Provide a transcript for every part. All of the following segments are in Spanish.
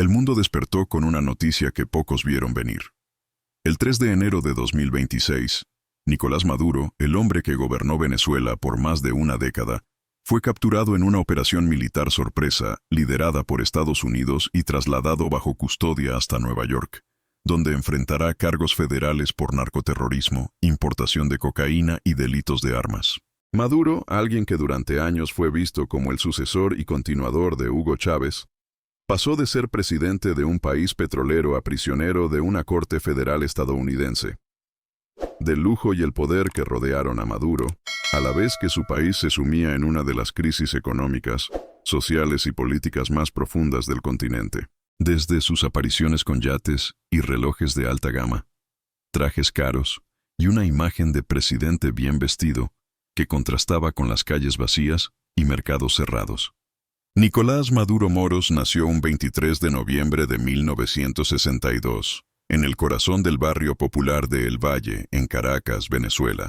El mundo despertó con una noticia que pocos vieron venir. El 3 de enero de 2026, Nicolás Maduro, el hombre que gobernó Venezuela por más de una década, fue capturado en una operación militar sorpresa liderada por Estados Unidos y trasladado bajo custodia hasta Nueva York, donde enfrentará cargos federales por narcoterrorismo, importación de cocaína y delitos de armas. Maduro, alguien que durante años fue visto como el sucesor y continuador de Hugo Chávez, pasó de ser presidente de un país petrolero a prisionero de una corte federal estadounidense. Del lujo y el poder que rodearon a Maduro, a la vez que su país se sumía en una de las crisis económicas, sociales y políticas más profundas del continente. Desde sus apariciones con yates y relojes de alta gama, trajes caros y una imagen de presidente bien vestido que contrastaba con las calles vacías y mercados cerrados. Nicolás Maduro Moros nació un 23 de noviembre de 1962, en el corazón del barrio popular de El Valle, en Caracas, Venezuela.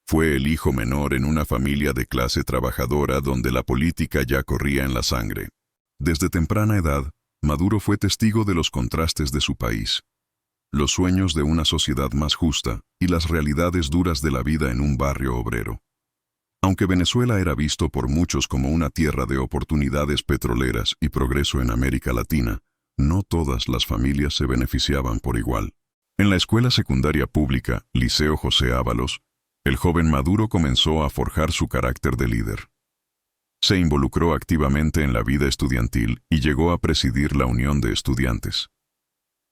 Fue el hijo menor en una familia de clase trabajadora donde la política ya corría en la sangre. Desde temprana edad, Maduro fue testigo de los contrastes de su país, los sueños de una sociedad más justa y las realidades duras de la vida en un barrio obrero. Aunque Venezuela era visto por muchos como una tierra de oportunidades petroleras y progreso en América Latina, no todas las familias se beneficiaban por igual. En la escuela secundaria pública, Liceo José Ábalos, el joven Maduro comenzó a forjar su carácter de líder. Se involucró activamente en la vida estudiantil y llegó a presidir la Unión de Estudiantes.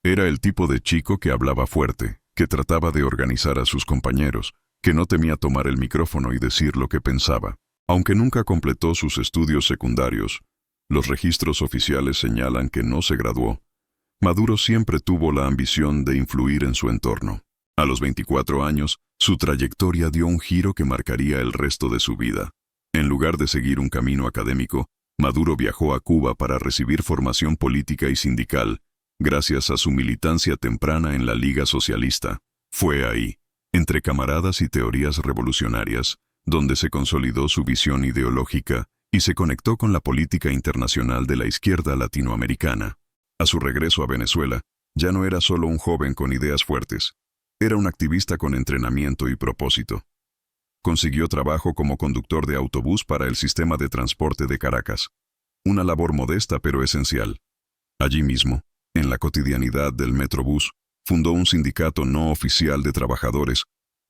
Era el tipo de chico que hablaba fuerte, que trataba de organizar a sus compañeros, que no temía tomar el micrófono y decir lo que pensaba. Aunque nunca completó sus estudios secundarios, los registros oficiales señalan que no se graduó. Maduro siempre tuvo la ambición de influir en su entorno. A los 24 años, su trayectoria dio un giro que marcaría el resto de su vida. En lugar de seguir un camino académico, Maduro viajó a Cuba para recibir formación política y sindical, gracias a su militancia temprana en la Liga Socialista. Fue ahí, entre camaradas y teorías revolucionarias, donde se consolidó su visión ideológica y se conectó con la política internacional de la izquierda latinoamericana. A su regreso a Venezuela, ya no era solo un joven con ideas fuertes, era un activista con entrenamiento y propósito. Consiguió trabajo como conductor de autobús para el sistema de transporte de Caracas, una labor modesta pero esencial. Allí mismo, en la cotidianidad del Metrobús, fundó un sindicato no oficial de trabajadores,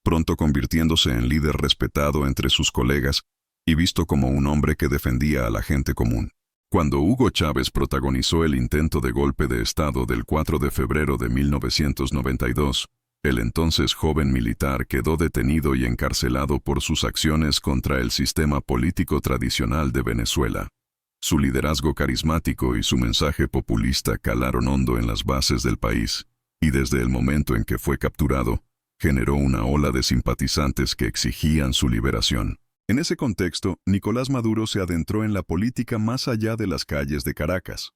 pronto convirtiéndose en líder respetado entre sus colegas y visto como un hombre que defendía a la gente común. Cuando Hugo Chávez protagonizó el intento de golpe de Estado del 4 de febrero de 1992, el entonces joven militar quedó detenido y encarcelado por sus acciones contra el sistema político tradicional de Venezuela. Su liderazgo carismático y su mensaje populista calaron hondo en las bases del país, y desde el momento en que fue capturado, generó una ola de simpatizantes que exigían su liberación. En ese contexto, Nicolás Maduro se adentró en la política más allá de las calles de Caracas.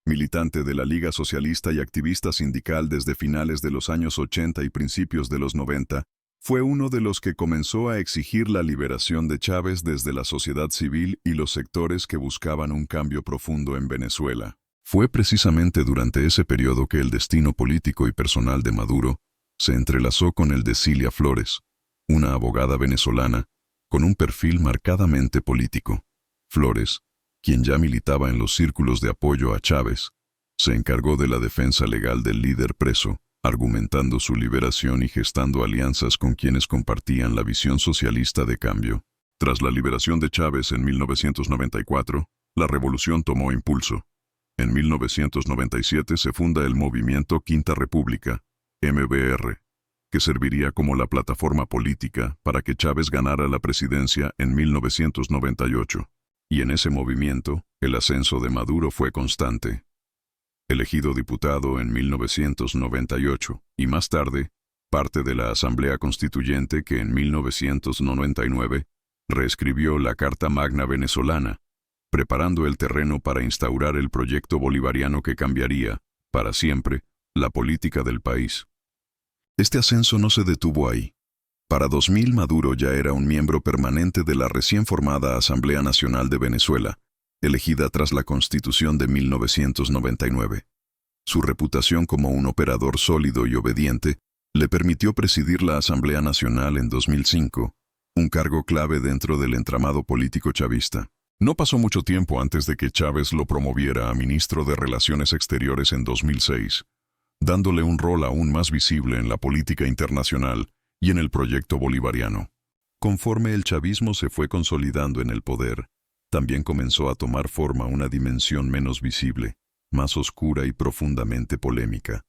Militante de la Liga Socialista y activista sindical desde finales de los años 80 y principios de los 90, fue uno de los que comenzó a exigir la liberación de Chávez desde la sociedad civil y los sectores que buscaban un cambio profundo en Venezuela. Fue precisamente durante ese periodo que el destino político y personal de Maduro se entrelazó con el de Cilia Flores, una abogada venezolana con un perfil marcadamente político. Flores, quien ya militaba en los círculos de apoyo a Chávez, se encargó de la defensa legal del líder preso, argumentando su liberación y gestando alianzas con quienes compartían la visión socialista de cambio. Tras la liberación de Chávez en 1994, la revolución tomó impulso. En 1997 se funda el movimiento Quinta República, MBR, que serviría como la plataforma política para que Chávez ganara la presidencia en 1998. Y en ese movimiento, el ascenso de Maduro fue constante. Elegido diputado en 1998, y más tarde, parte de la Asamblea Constituyente que en 1999 reescribió la Carta Magna venezolana, preparando el terreno para instaurar el proyecto bolivariano que cambiaría, para siempre, la política del país. Este ascenso no se detuvo ahí. Para 2000 Maduro ya era un miembro permanente de la recién formada Asamblea Nacional de Venezuela, elegida tras la Constitución de 1999. Su reputación como un operador sólido y obediente le permitió presidir la Asamblea Nacional en 2005, un cargo clave dentro del entramado político chavista. No pasó mucho tiempo antes de que Chávez lo promoviera a ministro de Relaciones Exteriores en 2006, dándole un rol aún más visible en la política internacional y en el proyecto bolivariano. Conforme el chavismo se fue consolidando en el poder, también comenzó a tomar forma una dimensión menos visible, más oscura y profundamente polémica: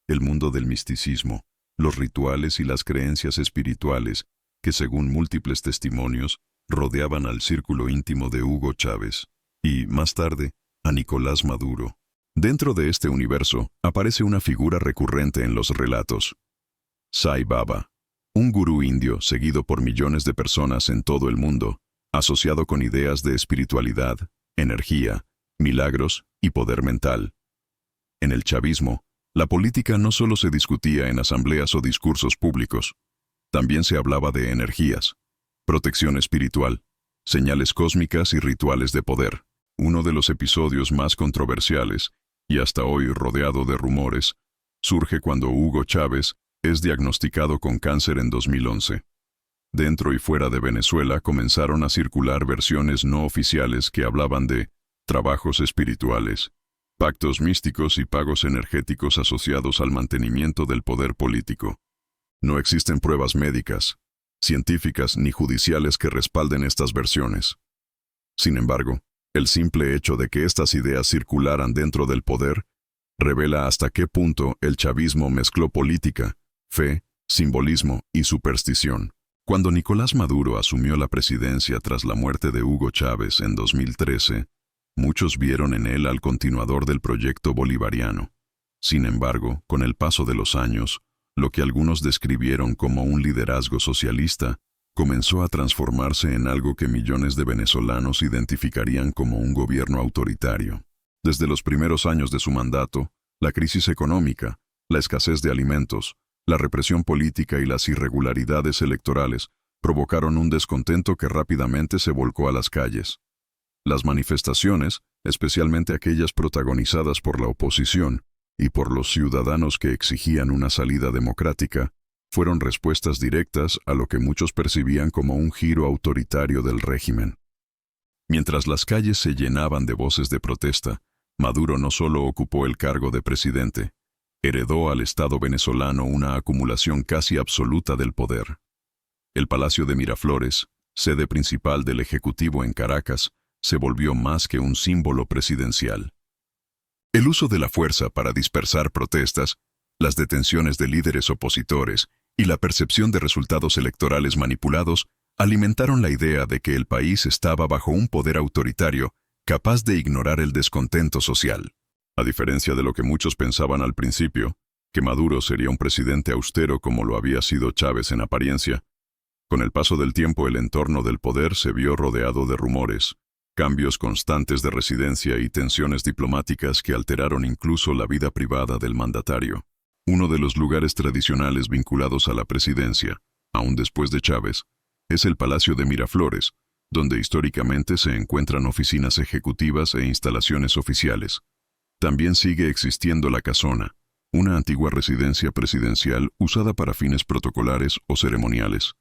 el mundo del misticismo, los rituales y las creencias espirituales que, según múltiples testimonios, rodeaban al círculo íntimo de Hugo Chávez y, más tarde, a Nicolás Maduro. Dentro de este universo aparece una figura recurrente en los relatos: Sai Baba, un gurú indio seguido por millones de personas en todo el mundo, asociado con ideas de espiritualidad, energía, milagros y poder mental. En el chavismo, la política no solo se discutía en asambleas o discursos públicos, también se hablaba de energías, protección espiritual, señales cósmicas y rituales de poder. Uno de los episodios más controversiales, y hasta hoy rodeado de rumores, surge cuando Hugo Chávez es diagnosticado con cáncer en 2011. Dentro y fuera de Venezuela comenzaron a circular versiones no oficiales que hablaban de trabajos espirituales, pactos místicos y pagos energéticos asociados al mantenimiento del poder político. No existen pruebas médicas, científicas ni judiciales que respalden estas versiones. Sin embargo, el simple hecho de que estas ideas circularan dentro del poder revela hasta qué punto el chavismo mezcló política, fe, simbolismo y superstición. Cuando Nicolás Maduro asumió la presidencia tras la muerte de Hugo Chávez en 2013, muchos vieron en él al continuador del proyecto bolivariano. Sin embargo, con el paso de los años, lo que algunos describieron como un liderazgo socialista comenzó a transformarse en algo que millones de venezolanos identificarían como un gobierno autoritario. Desde los primeros años de su mandato, la crisis económica, la escasez de alimentos, la represión política y las irregularidades electorales provocaron un descontento que rápidamente se volcó a las calles. Las manifestaciones, especialmente aquellas protagonizadas por la oposición y por los ciudadanos que exigían una salida democrática, fueron respuestas directas a lo que muchos percibían como un giro autoritario del régimen. Mientras las calles se llenaban de voces de protesta, Maduro no solo ocupó el cargo de presidente, heredó al Estado venezolano una acumulación casi absoluta del poder. El Palacio de Miraflores, sede principal del Ejecutivo en Caracas, se volvió más que un símbolo presidencial. El uso de la fuerza para dispersar protestas, las detenciones de líderes opositores y la percepción de resultados electorales manipulados alimentaron la idea de que el país estaba bajo un poder autoritario capaz de ignorar el descontento social. A diferencia de lo que muchos pensaban al principio, que Maduro sería un presidente austero como lo había sido Chávez en apariencia, con el paso del tiempo el entorno del poder se vio rodeado de rumores, cambios constantes de residencia y tensiones diplomáticas que alteraron incluso la vida privada del mandatario. Uno de los lugares tradicionales vinculados a la presidencia, aún después de Chávez, es el Palacio de Miraflores, donde históricamente se encuentran oficinas ejecutivas e instalaciones oficiales. También sigue existiendo la Casona, una antigua residencia presidencial usada para fines protocolares o ceremoniales,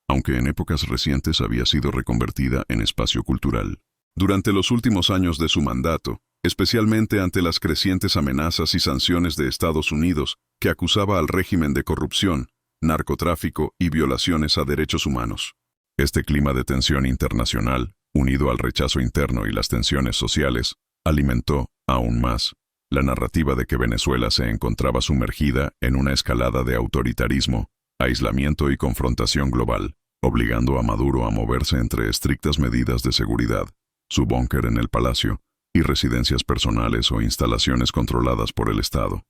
aunque en épocas recientes había sido reconvertida en espacio cultural. Durante los últimos años de su mandato, especialmente ante las crecientes amenazas y sanciones de Estados Unidos, que acusaba al régimen de corrupción, narcotráfico y violaciones a derechos humanos. Este clima de tensión internacional, unido al rechazo interno y las tensiones sociales, alimentó, aún más, la narrativa de que Venezuela se encontraba sumergida en una escalada de autoritarismo, aislamiento y confrontación global, obligando a Maduro a moverse entre estrictas medidas de seguridad, su búnker en el palacio, y residencias personales o instalaciones controladas por el Estado.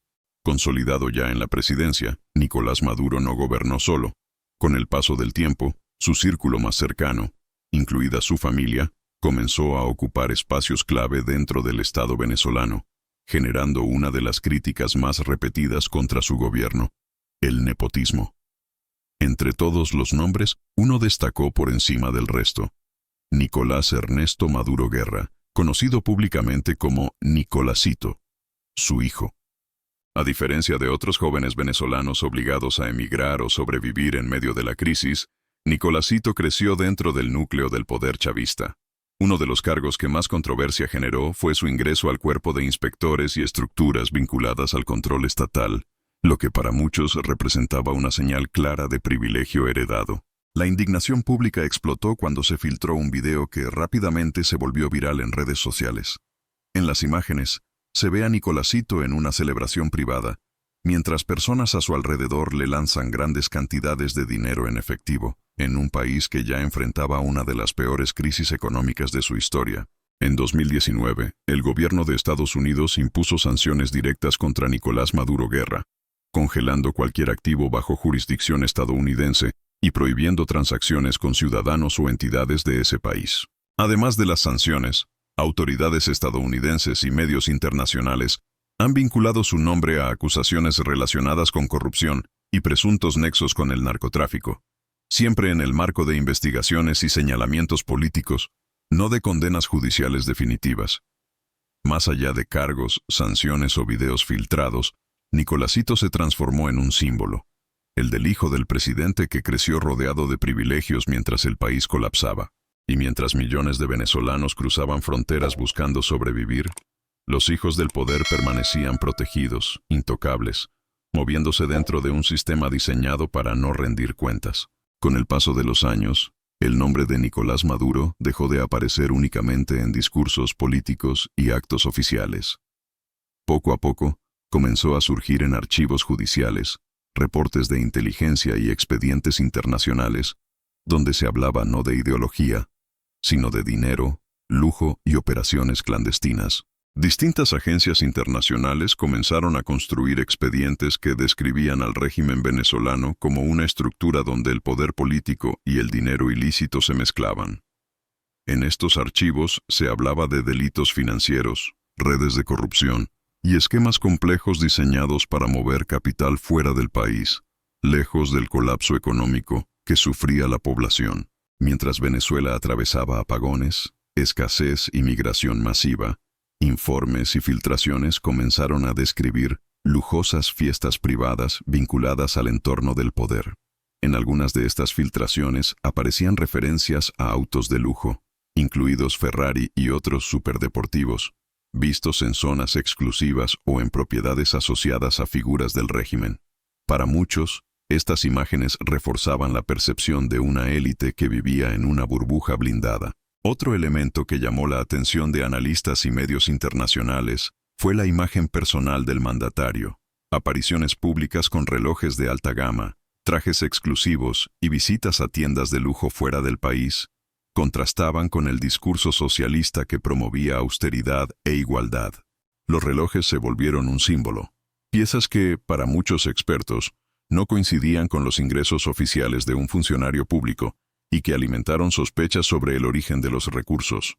Consolidado ya en la presidencia, Nicolás Maduro no gobernó solo. Con el paso del tiempo, su círculo más cercano, incluida su familia, comenzó a ocupar espacios clave dentro del Estado venezolano, generando una de las críticas más repetidas contra su gobierno: el nepotismo. Entre todos los nombres, uno destacó por encima del resto: Nicolás Ernesto Maduro Guerra, conocido públicamente como Nicolásito, su hijo. A diferencia de otros jóvenes venezolanos obligados a emigrar o sobrevivir en medio de la crisis, Nicolásito creció dentro del núcleo del poder chavista. Uno de los cargos que más controversia generó fue su ingreso al cuerpo de inspectores y estructuras vinculadas al control estatal, lo que para muchos representaba una señal clara de privilegio heredado. La indignación pública explotó cuando se filtró un video que rápidamente se volvió viral en redes sociales. En las imágenes, se ve a Nicolásito en una celebración privada, mientras personas a su alrededor le lanzan grandes cantidades de dinero en efectivo, en un país que ya enfrentaba una de las peores crisis económicas de su historia. En 2019, el gobierno de Estados Unidos impuso sanciones directas contra Nicolás Maduro Guerra, congelando cualquier activo bajo jurisdicción estadounidense y prohibiendo transacciones con ciudadanos o entidades de ese país. Además de las sanciones, autoridades estadounidenses y medios internacionales han vinculado su nombre a acusaciones relacionadas con corrupción y presuntos nexos con el narcotráfico, siempre en el marco de investigaciones y señalamientos políticos, no de condenas judiciales definitivas. Más allá de cargos, sanciones o videos filtrados, Nicolásito se transformó en un símbolo, el del hijo del presidente que creció rodeado de privilegios mientras el país colapsaba. Y mientras millones de venezolanos cruzaban fronteras buscando sobrevivir, los hijos del poder permanecían protegidos, intocables, moviéndose dentro de un sistema diseñado para no rendir cuentas. Con el paso de los años, el nombre de Nicolás Maduro dejó de aparecer únicamente en discursos políticos y actos oficiales. Poco a poco, comenzó a surgir en archivos judiciales, reportes de inteligencia y expedientes internacionales, donde se hablaba no de ideología, sino de dinero, lujo y operaciones clandestinas. Distintas agencias internacionales comenzaron a construir expedientes que describían al régimen venezolano como una estructura donde el poder político y el dinero ilícito se mezclaban. En estos archivos se hablaba de delitos financieros, redes de corrupción y esquemas complejos diseñados para mover capital fuera del país, lejos del colapso económico que sufría la población. Mientras Venezuela atravesaba apagones, escasez y migración masiva, informes y filtraciones comenzaron a describir lujosas fiestas privadas vinculadas al entorno del poder. En algunas de estas filtraciones aparecían referencias a autos de lujo, incluidos Ferrari y otros superdeportivos, vistos en zonas exclusivas o en propiedades asociadas a figuras del régimen. Para muchos, estas imágenes reforzaban la percepción de una élite que vivía en una burbuja blindada. Otro elemento que llamó la atención de analistas y medios internacionales fue la imagen personal del mandatario. Apariciones públicas con relojes de alta gama, trajes exclusivos y visitas a tiendas de lujo fuera del país contrastaban con el discurso socialista que promovía austeridad e igualdad. Los relojes se volvieron un símbolo, piezas que, para muchos expertos, no coincidían con los ingresos oficiales de un funcionario público y que alimentaron sospechas sobre el origen de los recursos.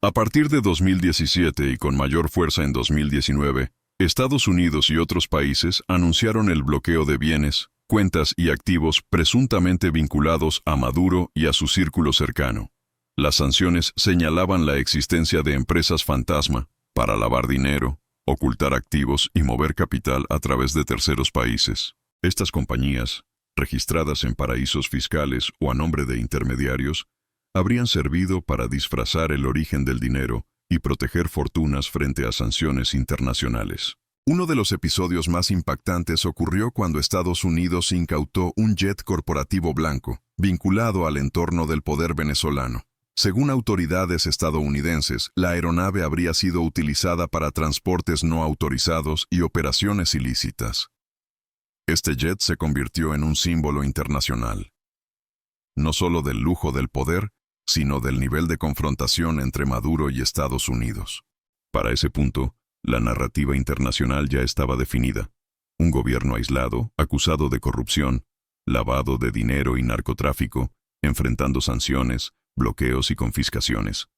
A partir de 2017 y con mayor fuerza en 2019, Estados Unidos y otros países anunciaron el bloqueo de bienes, cuentas y activos presuntamente vinculados a Maduro y a su círculo cercano. Las sanciones señalaban la existencia de empresas fantasma para lavar dinero, ocultar activos y mover capital a través de terceros países. Estas compañías, registradas en paraísos fiscales o a nombre de intermediarios, habrían servido para disfrazar el origen del dinero y proteger fortunas frente a sanciones internacionales. Uno de los episodios más impactantes ocurrió cuando Estados Unidos incautó un jet corporativo blanco, vinculado al entorno del poder venezolano. Según autoridades estadounidenses, la aeronave habría sido utilizada para transportes no autorizados y operaciones ilícitas. Este jet se convirtió en un símbolo internacional, no solo del lujo del poder, sino del nivel de confrontación entre Maduro y Estados Unidos. Para ese punto, la narrativa internacional ya estaba definida. Un gobierno aislado, acusado de corrupción, lavado de dinero y narcotráfico, enfrentando sanciones, bloqueos y confiscaciones.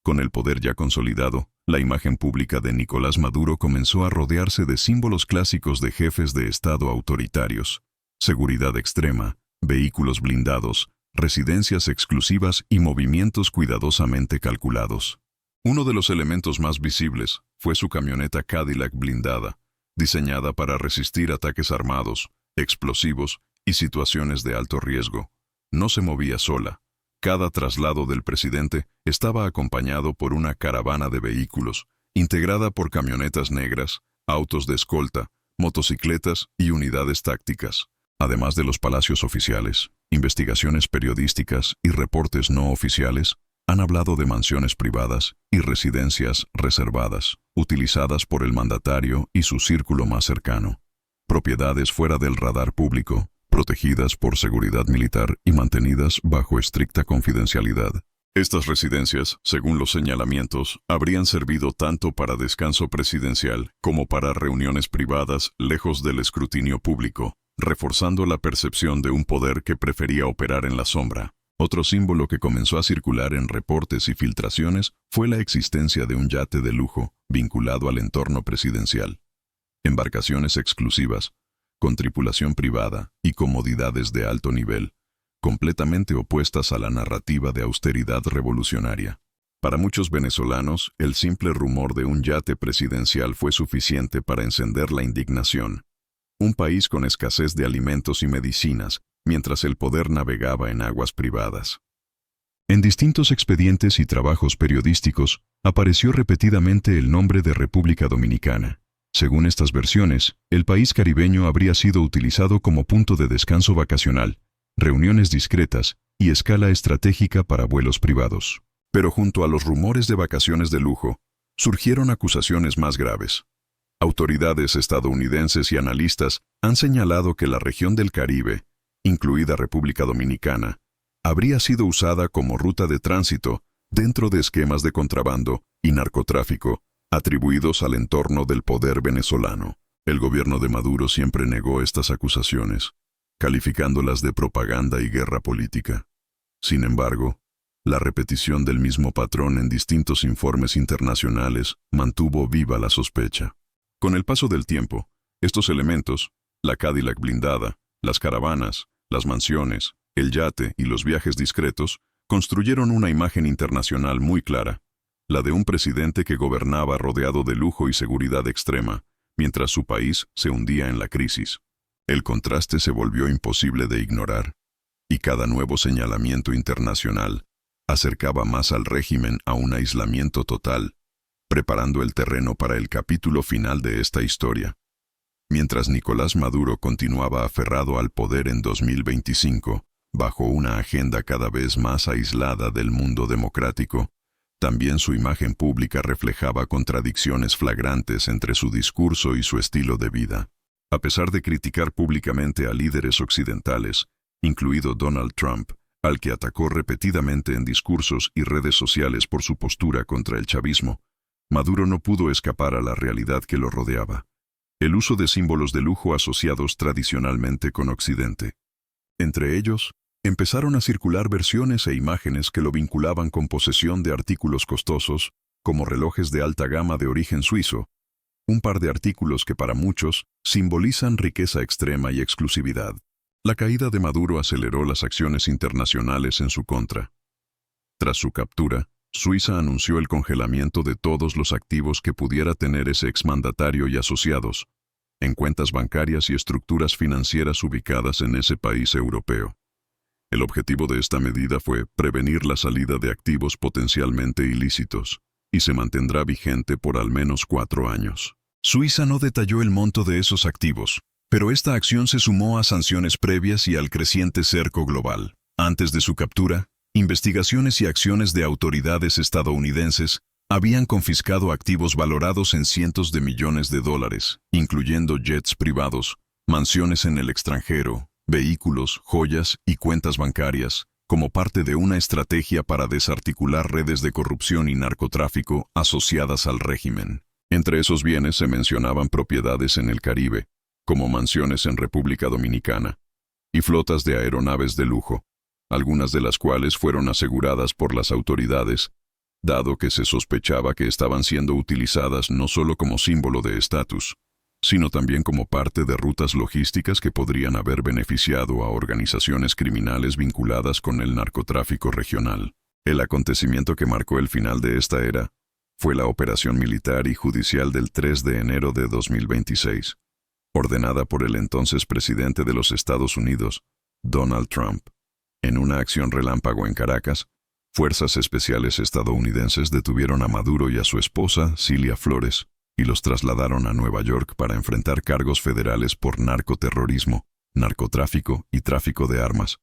Con el poder ya consolidado, la imagen pública de Nicolás Maduro comenzó a rodearse de símbolos clásicos de jefes de Estado autoritarios: seguridad extrema, vehículos blindados, residencias exclusivas y movimientos cuidadosamente calculados. Uno de los elementos más visibles fue su camioneta Cadillac blindada, diseñada para resistir ataques armados, explosivos y situaciones de alto riesgo. No se movía sola. Cada traslado del presidente estaba acompañado por una caravana de vehículos, integrada por camionetas negras, autos de escolta, motocicletas y unidades tácticas, además de los palacios oficiales. Investigaciones periodísticas y reportes no oficiales han hablado de mansiones privadas y residencias reservadas, utilizadas por el mandatario y su círculo más cercano. Propiedades fuera del radar público, protegidas por seguridad militar y mantenidas bajo estricta confidencialidad. Estas residencias, según los señalamientos, habrían servido tanto para descanso presidencial como para reuniones privadas lejos del escrutinio público, reforzando la percepción de un poder que prefería operar en la sombra. Otro símbolo que comenzó a circular en reportes y filtraciones fue la existencia de un yate de lujo vinculado al entorno presidencial. Embarcaciones exclusivas, con tripulación privada y comodidades de alto nivel, completamente opuestas a la narrativa de austeridad revolucionaria. Para muchos venezolanos, el simple rumor de un yate presidencial fue suficiente para encender la indignación. Un país con escasez de alimentos y medicinas, mientras el poder navegaba en aguas privadas. En distintos expedientes y trabajos periodísticos, apareció repetidamente el nombre de República Dominicana. Según estas versiones, el país caribeño habría sido utilizado como punto de descanso vacacional, reuniones discretas y escala estratégica para vuelos privados. Pero junto a los rumores de vacaciones de lujo, surgieron acusaciones más graves. Autoridades estadounidenses y analistas han señalado que la región del Caribe, incluida República Dominicana, habría sido usada como ruta de tránsito dentro de esquemas de contrabando y narcotráfico atribuidos al entorno del poder venezolano. El gobierno de Maduro siempre negó estas acusaciones, calificándolas de propaganda y guerra política. Sin embargo, la repetición del mismo patrón en distintos informes internacionales mantuvo viva la sospecha. Con el paso del tiempo, estos elementos, la Cadillac blindada, las caravanas, las mansiones, el yate y los viajes discretos, construyeron una imagen internacional muy clara, la de un presidente que gobernaba rodeado de lujo y seguridad extrema, mientras su país se hundía en la crisis. El contraste se volvió imposible de ignorar, y cada nuevo señalamiento internacional acercaba más al régimen a un aislamiento total, preparando el terreno para el capítulo final de esta historia. Mientras Nicolás Maduro continuaba aferrado al poder en 2025, bajo una agenda cada vez más aislada del mundo democrático, también su imagen pública reflejaba contradicciones flagrantes entre su discurso y su estilo de vida. A pesar de criticar públicamente a líderes occidentales, incluido Donald Trump, al que atacó repetidamente en discursos y redes sociales por su postura contra el chavismo, Maduro no pudo escapar a la realidad que lo rodeaba: el uso de símbolos de lujo asociados tradicionalmente con Occidente. Entre ellos, empezaron a circular versiones e imágenes que lo vinculaban con posesión de artículos costosos, como relojes de alta gama de origen suizo, un par de artículos que para muchos simbolizan riqueza extrema y exclusividad. La caída de Maduro aceleró las acciones internacionales en su contra. Tras su captura, Suiza anunció el congelamiento de todos los activos que pudiera tener ese exmandatario y asociados, en cuentas bancarias y estructuras financieras ubicadas en ese país europeo. El objetivo de esta medida fue prevenir la salida de activos potencialmente ilícitos, y se mantendrá vigente por al menos 4 años. Suiza no detalló el monto de esos activos, pero esta acción se sumó a sanciones previas y al creciente cerco global. Antes de su captura, investigaciones y acciones de autoridades estadounidenses habían confiscado activos valorados en cientos de millones de dólares, incluyendo jets privados, mansiones en el extranjero, vehículos, joyas y cuentas bancarias, como parte de una estrategia para desarticular redes de corrupción y narcotráfico asociadas al régimen. Entre esos bienes se mencionaban propiedades en el Caribe, como mansiones en República Dominicana, y flotas de aeronaves de lujo, algunas de las cuales fueron aseguradas por las autoridades, dado que se sospechaba que estaban siendo utilizadas no solo como símbolo de estatus, sino también como parte de rutas logísticas que podrían haber beneficiado a organizaciones criminales vinculadas con el narcotráfico regional. El acontecimiento que marcó el final de esta era fue la operación militar y judicial del 3 de enero de 2026, ordenada por el entonces presidente de los Estados Unidos, Donald Trump. En una acción relámpago en Caracas, fuerzas especiales estadounidenses detuvieron a Maduro y a su esposa, Cilia Flores, y los trasladaron a Nueva York para enfrentar cargos federales por narcoterrorismo, narcotráfico y tráfico de armas,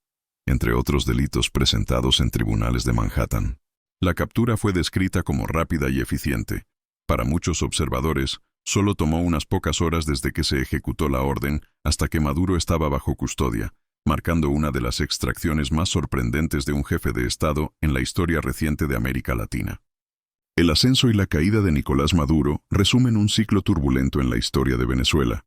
entre otros delitos presentados en tribunales de Manhattan. La captura fue descrita como rápida y eficiente. Para muchos observadores, solo tomó unas pocas horas desde que se ejecutó la orden hasta que Maduro estaba bajo custodia, marcando una de las extracciones más sorprendentes de un jefe de Estado en la historia reciente de América Latina. El ascenso y la caída de Nicolás Maduro resumen un ciclo turbulento en la historia de Venezuela.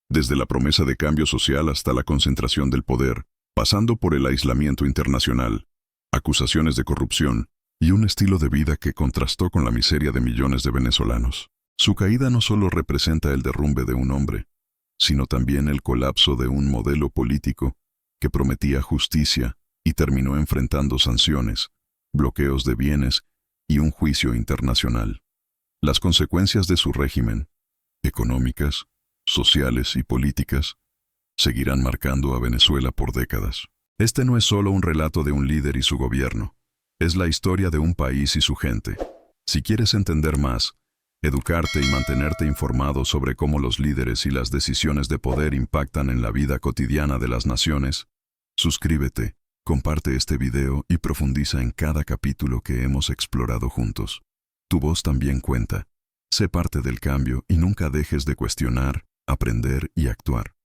Desde la promesa de cambio social hasta la concentración del poder, pasando por el aislamiento internacional, acusaciones de corrupción y un estilo de vida que contrastó con la miseria de millones de venezolanos. Su caída no solo representa el derrumbe de un hombre, sino también el colapso de un modelo político que prometía justicia y terminó enfrentando sanciones, bloqueos de bienes y un juicio internacional. Las consecuencias de su régimen, económicas, sociales y políticas, seguirán marcando a Venezuela por décadas. Este no es solo un relato de un líder y su gobierno, es la historia de un país y su gente. Si quieres entender más, educarte y mantenerte informado sobre cómo los líderes y las decisiones de poder impactan en la vida cotidiana de las naciones, suscríbete, comparte este video y profundiza en cada capítulo que hemos explorado juntos. Tu voz también cuenta. Sé parte del cambio y nunca dejes de cuestionar, aprender y actuar.